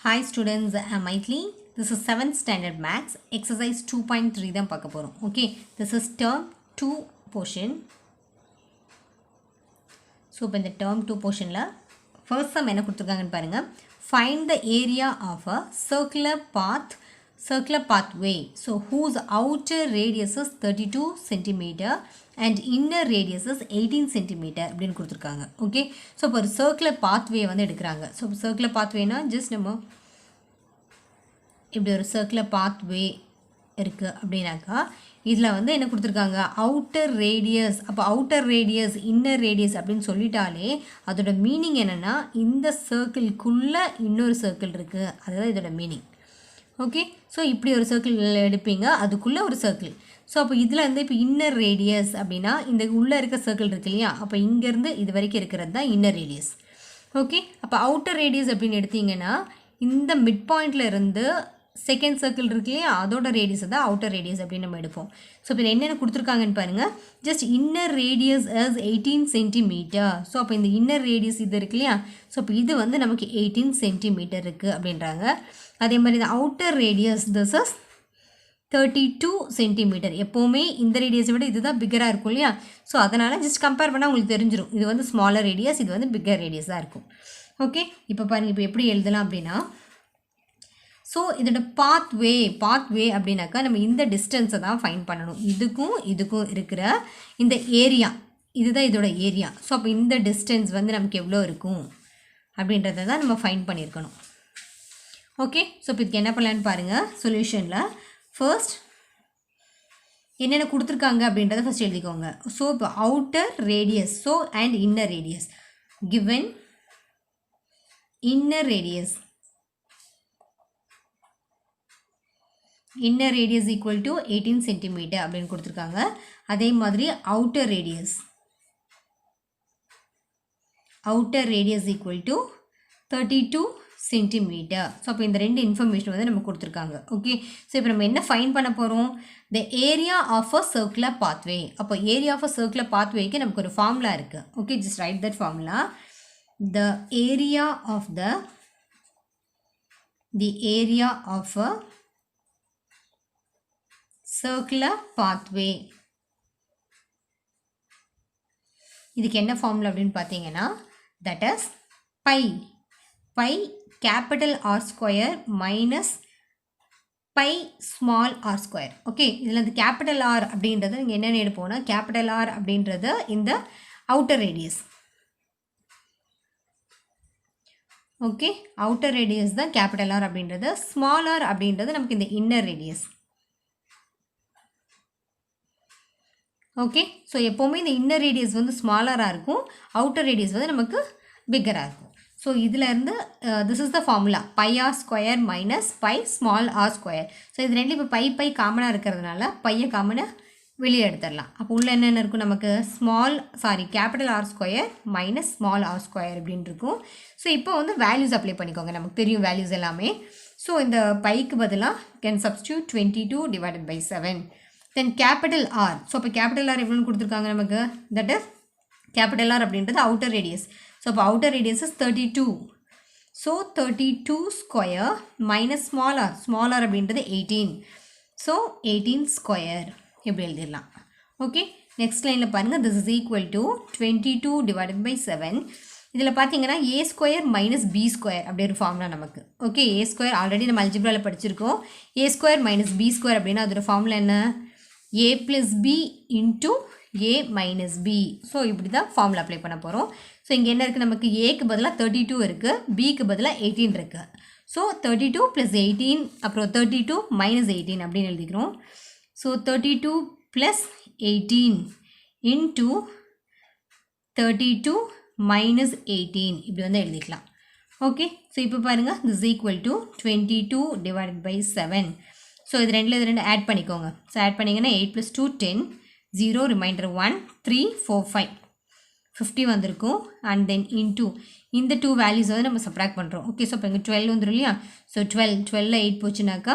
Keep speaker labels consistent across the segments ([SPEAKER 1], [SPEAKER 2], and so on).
[SPEAKER 1] Hi students, I'm Maithili. This is 7th standard maths, exercise 2.3 தான் பார்க்க போகிறோம். Okay, this is term 2 portion. So, இப்போ இந்த term 2 portionல first sum என்ன கொடுத்துருக்காங்கன்னு பாருங்க. Find the area of a circular pathway. So, whose outer radius is 32 centimeter and inner radius is 18 centimeter அப்படின்னு கொடுத்துருக்காங்க. Okay, so இப்போ ஒரு circular pathway வந்து எடுக்கிறாங்க. So, circular pathwayனா just நம்ம இப்படி ஒரு circular pathway இருக்குது அப்படின்னாக்கா இதில் வந்து என்ன கொடுத்துருக்காங்க அவுட்டர் ரேடியஸ். அப்போ அவுட்டர் ரேடியஸ் இன்னர் ரேடியஸ் அப்படின்னு சொல்லிட்டாலே அதோட மீனிங் என்னென்னா இந்த சர்க்கிள்குள்ளே இன்னொரு சர்க்கிள் இருக்குது, அதுதான் இதோட மீனிங். ஓகே, ஸோ இப்படி ஒரு சர்க்கிள் எடுப்பீங்க, அதுக்குள்ளே ஒரு சர்க்கிள். ஸோ அப்போ இதில் வந்து இப்போ இன்னர் ரேடியஸ் அப்படின்னா இந்த உள்ளே இருக்க சர்க்கிள் இருக்கு இல்லையா, அப்போ இங்கேருந்து இது வரைக்கும் இருக்கிறது தான் இன்னர் ரேடியஸ். ஓகே, அப்போ அவுட்டர் ரேடியஸ் அப்படின்னு எடுத்திங்கன்னா இந்த மிட் பாயிண்டில் இருந்து செகண்ட் சர்க்கிள் இருக்கு இல்லையா, அதோட ரேடியஸ் தான் அவுட்டர் ரேடியஸ் அப்படின்னு நம்ம எடுப்போம். ஸோ இப்போ என்னென்ன கொடுத்துருக்காங்கன்னு பாருங்கள். Just inner radius is 18 centimetre. So அப்போ இந்த இன்னர் ரேடியஸ் இது இருக்கு இல்லையா, ஸோ இப்போ இது வந்து நமக்கு 18 சென்டிமீட்டர் இருக்குது அப்படின்றாங்க. அதே மாதிரி இந்த outer radius this is 32 centimetre. எப்போவுமே இந்த ரேடியஸை விட இதுதான் பிக்கராக இருக்கும் இல்லையா, ஸோ அதனால் ஜஸ்ட் கம்பேர் பண்ணால் உங்களுக்கு தெரிஞ்சிடும் இது வந்து ஸ்மாலர் ரேடியஸ், இது வந்து பிக்கர் ரேடியஸ் தான் இருக்கும். ஓகே, இப்போ பாருங்கள் இப்போ எப்படி எழுதலாம் அப்படின்னா, ஸோ இதோட பாத்வே அப்படின்னாக்கா நம்ம இந்த டிஸ்டன்ஸை தான் ஃபைண்ட் பண்ணணும். இதுக்கும் இருக்கிற இந்த ஏரியா இதுதான் இதோட ஏரியா. ஸோ அப்போ இந்த டிஸ்டன்ஸ் வந்து நமக்கு எவ்வளோ இருக்கும் அப்படின்றத தான் நம்ம ஃபைண்ட் பண்ணியிருக்கணும். ஓகே, ஸோ இப்போ இதுக்கு என்ன பண்ணலான்னு பாருங்கள். சொல்யூஷனில் ஃபர்ஸ்ட் என்னென்ன கொடுத்துருக்காங்க அப்படின்றத ஃபஸ்ட் எழுதிக்கோங்க. ஸோ இப்போ outer radius so and inner radius given inner radius equal to 18 centimeter அப்படின்னு கொடுத்துருக்காங்க. அதே மாதிரி outer radius equal to 32 centimeter. So அப்போ இந்த ரெண்டு இன்ஃபர்மேஷன் வந்து நம்ம கொடுத்துருக்காங்க. ஓகே, ஸோ இப்போ நம்ம என்ன ஃபைண்ட் பண்ண போகிறோம், the area of a circular pathway. அப்போ area of a circular pathwayக்கு நமக்கு ஒரு ஃபார்முலா இருக்குது. Okay, just write that formula. the area of a circular pathway. இதுக்கு என்ன ஃபார்முலா அப்படின்னு பார்த்தீங்கன்னா that is pi capital R square minus pi small r square. Okay, இதில் இந்த கேபிட்டல் R அப்படின்றது நீங்கள் என்னென்ன எடுப்போம்னா கேபிட்டல் R அப்படின்றது இந்த outer radius. Okay, outer radius தான் கேபிட்டல் R அப்படின்றது, ஸ்மால் r அப்படின்றது நமக்கு இந்த இன்னர் ரேடியஸ். ஓகே, ஸோ எப்போவுமே இந்த இன்னர் ரேடியஸ் வந்து ஸ்மாலராக இருக்கும், அவுட்டர் ரேடியஸ் வந்து நமக்கு பிக்கராக இருக்கும். ஸோ இதில் இருந்து this is the formula pi R square minus pi small R square. So இது ரெண்டு இப்போ பை காமனாக இருக்கிறதுனால பையை காமனாக வெளியே எடுத்துடலாம். அப்போ உள்ள என்னென்ன இருக்கும் நமக்கு capital R square minus small R square அப்படின்னு இருக்கும். ஸோ இப்போ வந்து வேல்யூஸ் அப்ளை பண்ணிக்கோங்க, நமக்கு தெரியும் வேல்யூஸ் எல்லாமே. ஸோ இந்த பைக்கு பதிலாக can substitute 22 divided by 7. Then capital R. So இப்போ கேபிட்டல் ஆர் எவ்வளோன்னு கொடுத்துருக்காங்க நமக்கு, தட் இஸ் கேபிட்டல் ஆர் அப்படின்றது அவுட்டர் ரேடியஸ். ஸோ இப்போ outer radius is 32. So 32 square minus small R அப்படின்றது 18. ஸோ 18 ஸ்கொயர் எப்படி எழுதிடலாம். ஓகே, நெக்ஸ்ட் லைனில் பாருங்கள், this is equal to 22 divided by 7. இதில் பார்த்தீங்கன்னா ஏ ஸ்கொயர் மைனஸ் பி ஸ்கொயர் அப்படி ஒரு ஃபார்முலா நமக்கு. ஓகே, ஏ ஸ்கொயர் ஆல்ரெடி நம்ம அல்ஜிப்ராவில் படிச்சிருக்கோம். ஏ ஸ்கொயர் மைனஸ் பி ஸ்கொயர் அப்படின்னா அதோட ஃபார்முலா என்ன, a plus b into a minus b. So இப்படி தான் ஃபார்முலா அப்ளை பண்ண போகிறோம். ஸோ இங்கே என்ன இருக்குது நமக்கு, ஏக்கு பதிலாக 32 இருக்குது, பிக்கு பதிலாக 18 இருக்குது. ஸோ 32 + 18 அப்புறம் 32 - 18 அப்படின்னு எழுதிக்கிறோம். ஸோ 32 + 18 into 32 - 18 இப்படி வந்து எழுதிக்கலாம். ஓகே, ஸோ இப்போ பாருங்கள் this is equal to 22 divided by 7. So இது ரெண்டு ஆட் பண்ணிக்கோங்க. ஸோ ஆட் பண்ணிங்கன்னா 8 + 2 10, 0 ரிமைண்டர் 1 3 4 5 50 வந்திருக்கும். அண்ட் தென் இன்டூ இந்த 2 வேல்யூஸ் வந்து நம்ம சப்ராக்ட் பண்ணுறோம். ஓகே, ஸோ இப்போ இங்கே 12 வந்துடும் இல்லையா. ஸோ 12 8 போச்சுனாக்கா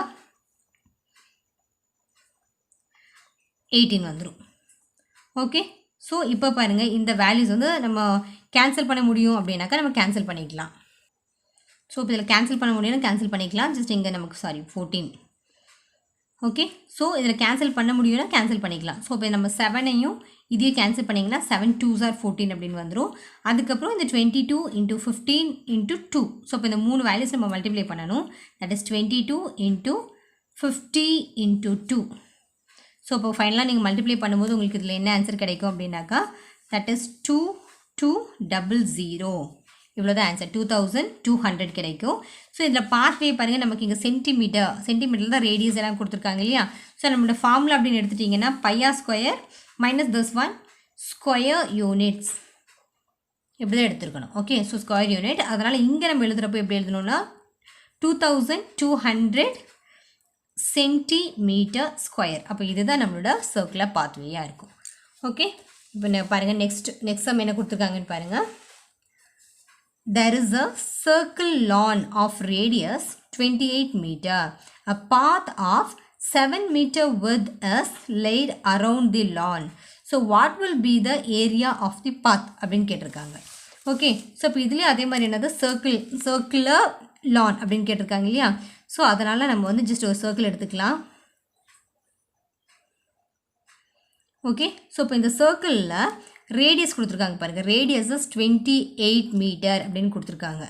[SPEAKER 1] 18 வந்துடும். ஓகே, ஸோ இப்போ பாருங்கள் இந்த வேல்யூஸ் வந்து நம்ம கேன்சல் பண்ண முடியும் அப்படின்னாக்கா நம்ம கேன்சல் பண்ணிக்கலாம். ஸோ இப்போ இதில் கேன்சல் பண்ண முடியும்னா கேன்சல் பண்ணிக்கலாம். ஜஸ்ட் இங்கே நமக்கு 14. ஓகே, ஸோ இதில் கேன்சல் பண்ண முடியும்னா கேன்சல் பண்ணிக்கலாம். ஸோ இப்போ நம்ம 7ஐயும் இதையும் கேன்சல் பண்ணிங்கன்னா 7 2s are 14 அப்படின்னு வந்துடும். அதுக்கப்புறம் இந்த 22 into 15 into 2. ஸோ இப்போ இந்த 3 வேல்யூஸ் நம்ம மல்டிப்ளை பண்ணணும். That is 22 into 50 into 2. So இப்போ ஃபைனலாக நீங்கள் மல்டிப்ளை பண்ணும்போது உங்களுக்கு இதில் என்ன ஆன்சர் கிடைக்கும் அப்படின்னாக்கா தட் இஸ் 2200. இவ்வளோ தான் ஆன்சர், 2200 கிடைக்கும். ஸோ இதில் பாத்வே பாருங்கள், நமக்கு இங்கே சென்டிமீட்டரில் தான் ரேடியஸ் எல்லாம் கொடுத்துருக்காங்க இல்லையா. ஸோ நம்மளோட ஃபார்முலா அப்படின்னு எடுத்துட்டிங்கன்னா pi a square minus this one square units இப்படி தான் எடுத்துருக்கணும். Okay, so square unit. அதனால் இங்கே நம்ம எழுதுகிறப்போ எப்படி எழுதணும்னா 2200 சென்டிமீட்டர் ஸ்கொயர். அப்போ இதுதான் நம்மளோட சர்க்குலர் பாத்வேயாக இருக்கும். ஓகே, இப்போ பாருங்கள் நெக்ஸ்ட் சம் என்ன கொடுத்துருக்காங்கன்னு பாருங்கள். There is a circle lawn of radius 28 meter. A path of 7 meter width is laid around the lawn. So what will be the area of the path அப்படின்னு கேட்டிருக்காங்க. Okay, so இப்போ இதுலேயே அதே மாதிரி என்னது சர்க்குலர் லான் அப்படின்னு கேட்டிருக்காங்க இல்லையா. ஸோ அதனால் நம்ம வந்து ஜஸ்ட் ஒரு சர்க்கிள் எடுத்துக்கலாம். ஓகே, ஸோ இப்போ இந்த சர்க்கிளில் ரேடியஸ் கொடுத்துருக்காங்க பாருங்கள். ரேடியஸ் இஸ் 28 மீட்டர் அப்படின்னு கொடுத்துருக்காங்க.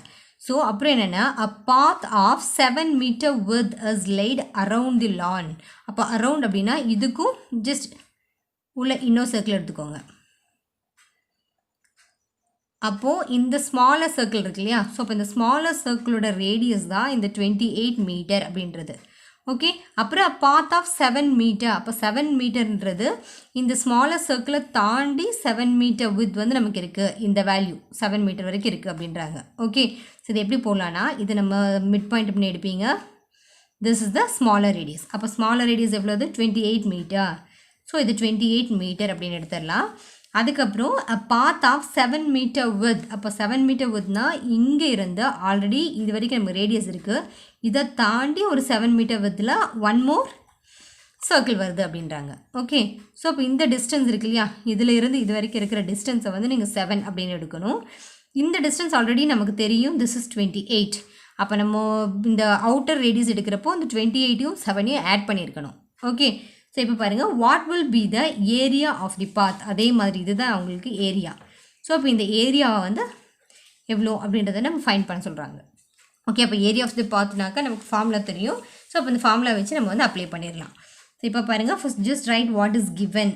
[SPEAKER 1] ஸோ அப்புறம் என்னென்னா a path of 7 meter width is laid around the lawn. அப்போ அரவுண்ட் அப்படின்னா இதுக்கும் ஜஸ்ட் உள்ள இன்னொரு சர்க்கிள் எடுத்துக்கோங்க. அப்போது இந்த ஸ்மாலர் சர்க்கிள் இருக்கு இல்லையா. ஸோ அப்போ இந்த ஸ்மாலர் சர்க்கிளோட ரேடியஸ் தான் இந்த 28 மீட்டர் அப்படின்றது. ஓகே, அப்புறம் பாத் ஆஃப் 7 மீட்டர். அப்போ 7 மீட்டர்ன்றது இந்த ஸ்மாலர் சர்க்கிளை தாண்டி 7 மீட்டர் வித் வந்து நமக்கு இருக்குது. இந்த வேல்யூ 7 மீட்டர் வரைக்கும் இருக்குது அப்படின்றாங்க. ஓகே, ஸோ இது எப்படி போடலான்னா இது நம்ம மிட் பாயிண்ட் பண்ணி எடுப்பீங்க. This is the smaller radius. அப்போ ஸ்மாலர் ரேடியஸ் எவ்வளோது 28 மீட்டர். ஸோ இது 28 மீட்டர் அப்படின்னு எடுத்துடலாம். அதுக்கப்புறம் பாத் ஆஃப் 7 மீட்டர் வித். அப்போ 7 மீட்டர் வித்னா இங்கே இருந்து ஆல்ரெடி இது வரைக்கும் நமக்கு ரேடியஸ் இருக்குது. இதை தாண்டி ஒரு 7 மீட்டர் வித்தில் ஒன் மோர் சர்க்கிள் வருது அப்படின்றாங்க. ஓகே, ஸோ அப்போ இந்த டிஸ்டன்ஸ் இருக்கு இல்லையா, இதில் இருந்து இது வரைக்கும் இருக்கிற டிஸ்டன்ஸை வந்து நீங்கள் 7 அப்படின்னு எடுக்கணும். இந்த டிஸ்டன்ஸ் ஆல்ரெடி நமக்கு தெரியும், திஸ் இஸ் 28. அப்போ நம்ம இந்த அவுட்டர் ரேடியஸ் எடுக்கிறப்போ இந்த 28யும் 7ஐயும் ஆட் பண்ணியிருக்கணும். ஓகே, ஸோ இப்போ பாருங்கள் what will be the area of the path. அதே மாதிரி இதுதான் அவங்களுக்கு ஏரியா. ஸோ அப்போ இந்த ஏரியாவை வந்து எவ்வளோ அப்படின்றத நம்ம ஃபைண்ட் பண்ண சொல்கிறாங்க. ஓகே, அப்போ ஏரியா ஆஃப் தி பாத்னாக்கா நமக்கு ஃபார்முலா தெரியும். ஸோ அப்போ இந்த ஃபார்முலா வச்சு நம்ம வந்து அப்ளை பண்ணிடலாம். ஸோ இப்போ பாருங்கள் first just write what is given.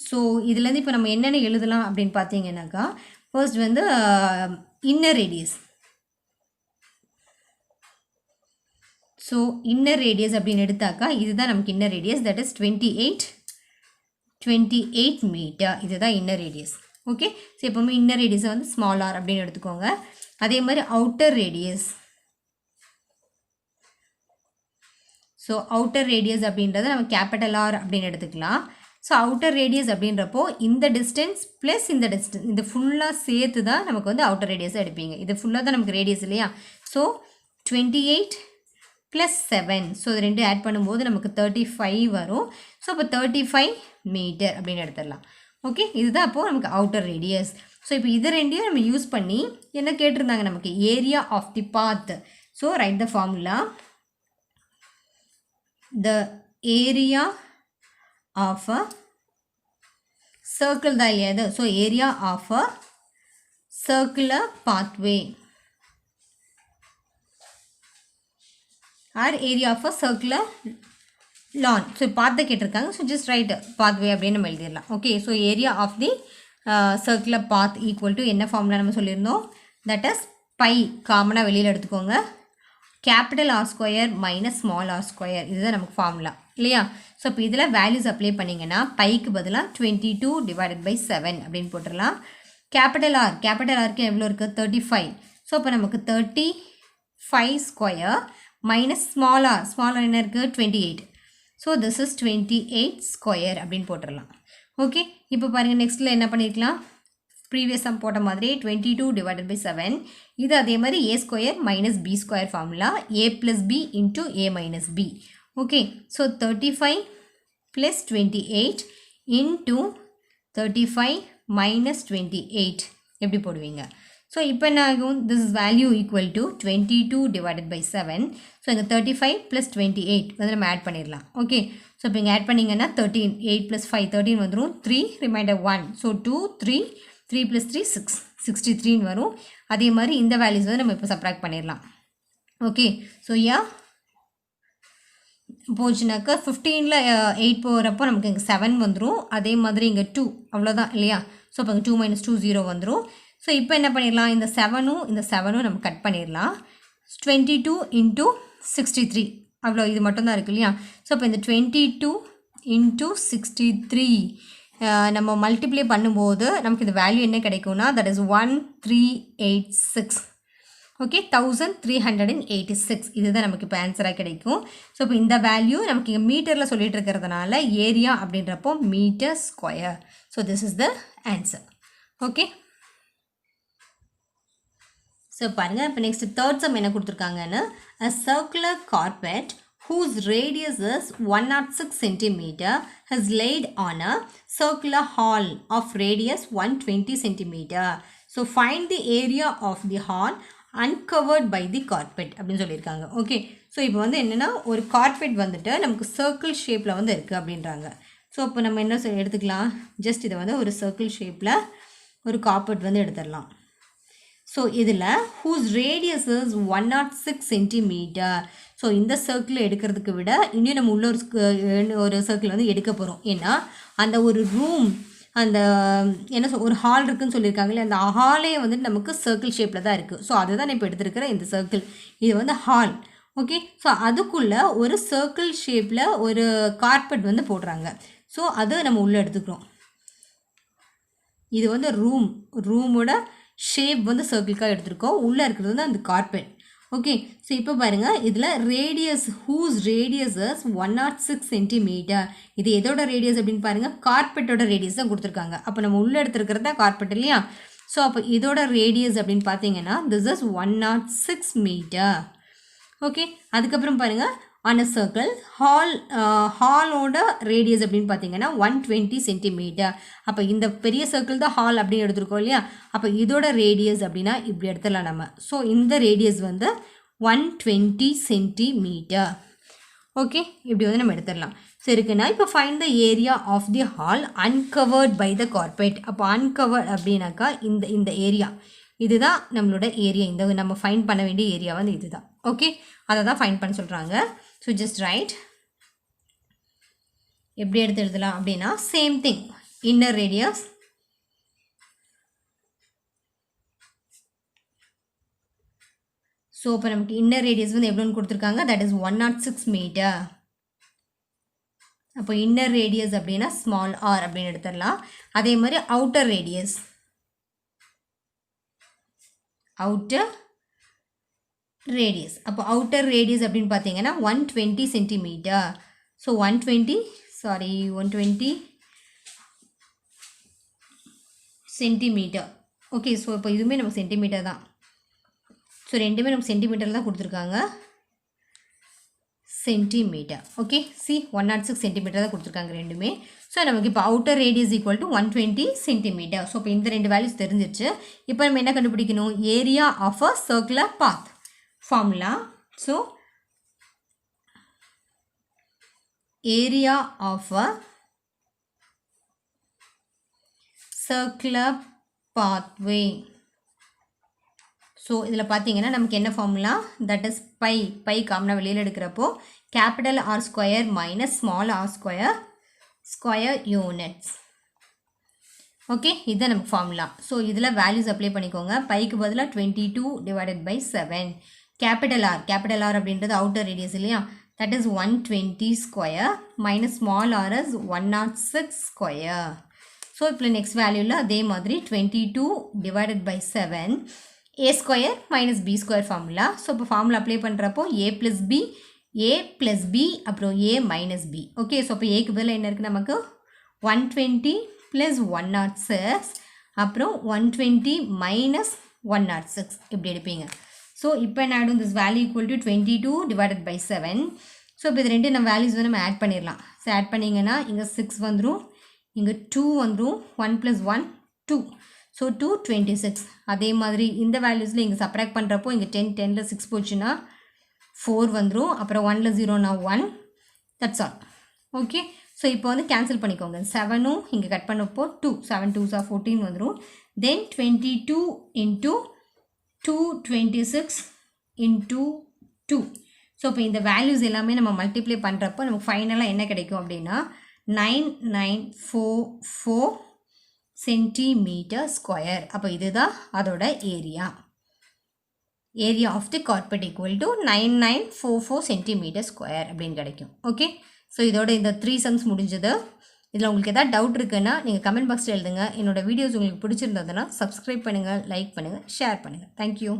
[SPEAKER 1] So இதுலேருந்து இப்போ நம்ம என்னென்ன எழுதலாம் அப்படின்னு பார்த்தீங்கன்னாக்கா ஃபர்ஸ்ட் வந்து inner radius. So inner radius அப்படின்னு எடுத்தாக்கா இதுதான் நமக்கு inner radius. That is 28 metre. இதுதான் இன்னர் ரேடியஸ். ஓகே, ஸோ எப்போவுமே இன்னர் ரேடியஸை வந்து ஸ்மால் ஆர் அப்படின்னு எடுத்துக்கோங்க. அதே மாதிரி outer radius. So outer radius அப்படின்றத நம்ம கேபிட்டல் ஆர் அப்படின்னு எடுத்துக்கலாம். ஸோ அவுட்டர் ரேடியஸ் அப்படின்றப்போ இந்த டிஸ்டன்ஸ் ப்ளஸ் இந்த டிஸ்டன்ஸ் இந்த ஃபுல்லாக சேர்த்து தான் நமக்கு வந்து அவுட்டர் ரேடியஸாக எடுப்பீங்க. இது ஃபுல்லாக தான் நமக்கு ரேடியஸ் இல்லையா. ஸோ 28 + 7. ஸோ இது ரெண்டு ஆட் பண்ணும்போது நமக்கு 35 வரும். ஸோ அப்போ 35 மீட்டர் அப்படின்னு எடுத்துடலாம். ஓகே, இதுதான் அப்போது நமக்கு அவுட்டர் ரேடியஸ். ஸோ இப்போ இது ரெண்டையும் நம்ம யூஸ் பண்ணி என்ன கேட்டிருந்தாங்க நமக்கு area of the path. So write the formula. The area of a circle தான் இல்லையா இது. So area of a circular pathway or area of a circular lawn. So பாத்தை கேட்டிருக்காங்க. ஸோ ஜஸ்ட் ரைட் பாத்வே அப்படின்னு நம்ம எழுதிடலாம். Okay, so area of the circular path equal to என்ன formula நம்ம சொல்லியிருந்தோம். தட் இஸ் பை காமனாக வெளியில் எடுத்துக்கோங்க. Capital R square minus small R square. இதுதான் நமக்கு ஃபார்முலா இல்லையா. ஸோ இப்போ இதில் வேல்யூஸ் அப்ளை பண்ணிங்கன்னா பைக்கு பதிலாக 22 / 7 அப்படின்னு போட்டுடலாம். கேபிட்டல் ஆருக்கு எவ்வளோ இருக்குது 35. ஸோ அப்போ நமக்கு 35 ஸ்கொயர் மைனஸ் ஸ்மால் ஆர் என்ன இருக்குது 28. ஸோ திஸ் இஸ் 28 ஸ்கொயர் அப்படின்னு போட்டுடலாம். ஓகே, இப்போ பாருங்கள் நெக்ஸ்ட்டில் என்ன பண்ணியிருக்கலாம், ப்ரீவியஸ் சம் போட்ட மாதிரி 22 / 7. இது அதே மாதிரி a square minus b square formula a + b × a - b. Okay, so 35 + 28 × 35 - 28 எப்படி போடுவீங்க. ஸோ இப்போ என்ன ஆகும், this is value equal to 22 divided by 7. So இங்கே 35 ப்ளஸ் 28 வந்து நம்ம ஆட் பண்ணிடலாம். ஓகே, ஸோ இப்போ இங்கே ஆட் பண்ணிங்கன்னா 13, 8 ப்ளஸ் 5 13 வந்துடும், 3 ரிமைண்டர் 1. ஸோ 2 3 3 ப்ளஸ் 3 6 63 வரும். அதே மாதிரி இந்த வேல்யூஸ் வந்து நம்ம இப்போ சப்ராக்ட் பண்ணிடலாம். ஓகே, ஸோ போச்சுனாக்கா 15ல் 8 போகிறப்போ நமக்கு இங்கே 7 வந்துடும். அதே மாதிரி இங்கே 2 அவ்வளோதான் இல்லையா. ஸோ இப்போ இங்கே 2 - 2 0 வந்துடும். ஸோ இப்போ என்ன பண்ணிடலாம், இந்த 7ம் இந்த 7ம் நம்ம கட் பண்ணிடலாம். 22 இன்ட்டு 63 அவ்வளோ, இது மட்டும்தான் இருக்குது இல்லையா. ஸோ இப்போ இந்த 22 இன்ட்டு 63 நம்ம மல்டிப்ளை பண்ணும்போது நமக்கு இந்த வேல்யூ என்ன கிடைக்கும்னா, தட் இஸ் 1386. ஓகே, 1386 இதுதான் நமக்கு இப்போ ஆன்சராக கிடைக்கும். ஸோ இப்போ இந்த வேல்யூ நமக்கு இங்கே மீட்டரில் சொல்லிட்டு இருக்கிறதுனால ஏரியா அப்படின்றப்போ metre square. So this is the answer. Okay, so பாருங்கள், இப்போ நெக்ஸ்ட் தேர்ட் சம் என்ன கொடுத்துருக்காங்கன்னு, a circular carpet whose radius is 106 cm has laid on a circular hall of radius 120 cm. So find the area of the hall uncovered by the carpet அப்படின்னு சொல்லியிருக்காங்க. Okay, so இப்போ வந்து என்னென்னா ஒரு carpet வந்துட்டு நமக்கு சர்க்கிள் ஷேப்பில் வந்து இருக்குது அப்படின்றாங்க. ஸோ இப்போ நம்ம என்ன எடுத்துக்கலாம், ஜஸ்ட் இதை வந்து ஒரு சர்க்கிள் ஷேப்பில் ஒரு கார்பெட் வந்து எடுத்துடலாம். ஸோ இதில் whose radius is 106 cm. So இந்த சர்க்கிள் எடுக்கிறதுக்கு விட இன்னும் நம்ம உள்ள ஒரு சர்க்கிள் வந்து எடுக்க போகிறோம். ஏன்னா அந்த ஒரு ரூம், அந்த என்ன ஒரு ஹால் இருக்குதுன்னு சொல்லியிருக்காங்களே, அந்த ஹாலே வந்து நமக்கு சர்க்கிள் ஷேப்பில் தான் இருக்குது. ஸோ அதை தான் இப்போ எடுத்துருக்கிற இந்த சர்க்கிள், இது வந்து ஹால். ஓகே, ஸோ அதுக்குள்ளே ஒரு சர்க்கிள் ஷேப்பில் ஒரு கார்பெட் வந்து போடுறாங்க. ஸோ அதை நம்ம உள்ளே எடுத்துக்கிறோம். இது வந்து ரூமோட ஷேப் வந்து சர்க்கிள்காக எடுத்துருக்கோம். உள்ளே இருக்கிறது வந்து அந்த கார்பெட். ஓகே, ஸோ இப்போ பாருங்கள், இதில் ரேடியஸ், ஹூஸ் ரேடியஸ் 106 cm. இது எதோட ரேடியஸ் அப்படின்னு பாருங்கள், கார்பெட்டோட ரேடியஸ் தான் கொடுத்துருக்காங்க. அப்போ நம்ம உள்ளே எடுத்துருக்கிறது தான் கார்பெட் இல்லையா. ஸோ அப்போ இதோட ரேடியஸ் அப்படின்னு பார்த்தீங்கன்னா திஸ் இஸ் 106 மீட்டர். ஓகே, அதுக்கப்புறம் பாருங்கள், ஆன் அ சர்க்கிள் ஹாலோட ரேடியஸ் அப்படின்னு பார்த்தீங்கன்னா 120 cm. அப்போ இந்த பெரிய சர்க்கிள் தான் ஹால் அப்படின்னு எடுத்துருக்கோம் இல்லையா. அப்போ இதோட ரேடியஸ் அப்படின்னா இப்படி எடுத்துடலாம் நம்ம. ஸோ இந்த ரேடியஸ் வந்து 120 cm. ஓகே, இப்படி வந்து நம்ம எடுத்துடலாம். ஸோ இருக்குன்னா இப்போ find the area of the hall uncovered by the carpet. அப்போ அன்கவர்ட் அப்படின்னாக்கா இந்த ஏரியா, இதுதான் நம்மளோட ஏரியா. இந்த நம்ம ஃபைண்ட் பண்ண வேண்டிய ஏரியா வந்து இதுதான். ஓகே, அதை தான் ஃபைண்ட் பண்ண சொல்கிறாங்க. ஸோ ஜஸ்ட் ரைட், எப்படி எடுத்து எழுதலாம் அப்படின்னா same thing, inner radius so இப்போ நமக்கு இன்னர் ரேடியஸ் வந்து எவ்வளோன்னு கொடுத்துருக்காங்க, தட் இஸ் 106 மீட்டர். அப்போ இன்னர் ரேடியஸ் அப்படின்னா ஸ்மால் ஆர் அப்படின்னு எடுத்துடலாம். அதே மாதிரி அவுட்டர் ரேடியஸ், அவுட்டர் ரேடியஸ், அப்போ அவுட்டர் ரேடியஸ் அப்படின்னு பார்த்தீங்கன்னா 120 cm. So 120 centimetre. Okay, so இப்போ இதுவுமே நம்ம சென்டிமீட்டர் தான். ஸோ ரெண்டுமே நம்ம சென்டிமீட்டரில் தான் கொடுத்துருக்காங்க, சென்டிமீட்டர். ஓகே, 106 சென்டிமீட்டர் தான் கொடுத்துருக்காங்க ரெண்டுமே. ஸோ நமக்கு இப்போ outer radius equal to 120 centimetre. So இப்போ இந்த ரெண்டு வேல்யூஸ் தெரிஞ்சிருச்சு. இப்போ நம்ம என்ன கண்டுபிடிக்கணும், area of a circular path formula. So area of a circular pathway. So இதில் பார்த்தீங்கன்னா நமக்கு என்ன ஃபார்முலா, தட் இஸ் பை காமனாக வெளியில் எடுக்கிறப்போ capital R square minus small R square units. Okay, இதுதான் நமக்கு ஃபார்முலா. ஸோ இதில் வேல்யூஸ் அப்ளை பண்ணிக்கோங்க. பைக்கு பதிலாக 22 டிவைடட் பை 7. கேபிட்டல் ஆர் அப்படின்றது அவுட்டர் ரேடியஸ் இல்லையா, that is 120 square minus small R is 106 square. So இப்போ நெக்ஸ்ட் வேல்யூவில் அதே மாதிரி 22 divided by 7 a square minus B square formula. So இப்போ ஃபார்முலா அப்ளை பண்ணுறப்போ a ப்ளஸ் பி அப்புறம் a minus B. Okay, so இப்போ ஏக்கு பதில் என்ன இருக்குது நமக்கு 120 ப்ளஸ் 106 அப்புறம் 120 மைனஸ் 106 இப்படி எடுப்பீங்க. ஸோ இப்போ என்ன ஆகிடும், this value equal to 22 divided by 7. So இப்போ இது ரெண்டு நம்ம வேல்யூஸ் வந்து நம்ம ஆட் பண்ணிடலாம். ஸோ ஆட் பண்ணிங்கன்னா இங்கே 6 வந்துடும், இங்கே 2 வந்துடும், 1 + 1 2. ஸோ 226. அதே மாதிரி இந்த வேல்யூஸில் இங்கே சப்ராக்ட் பண்ணுறப்போ இங்கே 10ல் 6 போச்சுன்னா 4 வந்துடும். அப்புறம் 1ல் 0னா 1. That's all. ஓகே, ஸோ இப்போ வந்து கேன்சல் பண்ணிக்கோங்க. 7ம் இங்கே கட் பண்ணப்போ 2, 7 2s are 14 வந்துடும். தென் 22 into 226 into 2. ஸோ இப்போ இந்த வேல்யூஸ் எல்லாமே நம்ம மல்டிப்ளை பண்ணுறப்போ நமக்கு ஃபைனலாக என்ன கிடைக்கும் அப்படின்னா 9944 சென்டிமீட்டர் ஸ்கொயர். அப்போ இதுதான் அதோட area. Area of the carpet equal to 9944 centimetre square அப்படின்னு கிடைக்கும். ஓகே, ஸோ இதோட இந்த 3 சம்ஸ் முடிஞ்சது. இதில் உங்களுக்கு எதாவது டவுட் இருக்குன்னா நீங்கள் கமெண்ட் பாக்ஸில் எழுதுங்க. என்னோடய வீடியோஸ் உங்களுக்கு பிடிச்சிருந்ததுன்னா சப்ஸ்கிரைப் பண்ணுங்கள், லைக் பண்ணுங்கள், ஷேர் பண்ணுங்கள். தேங்க்யூ.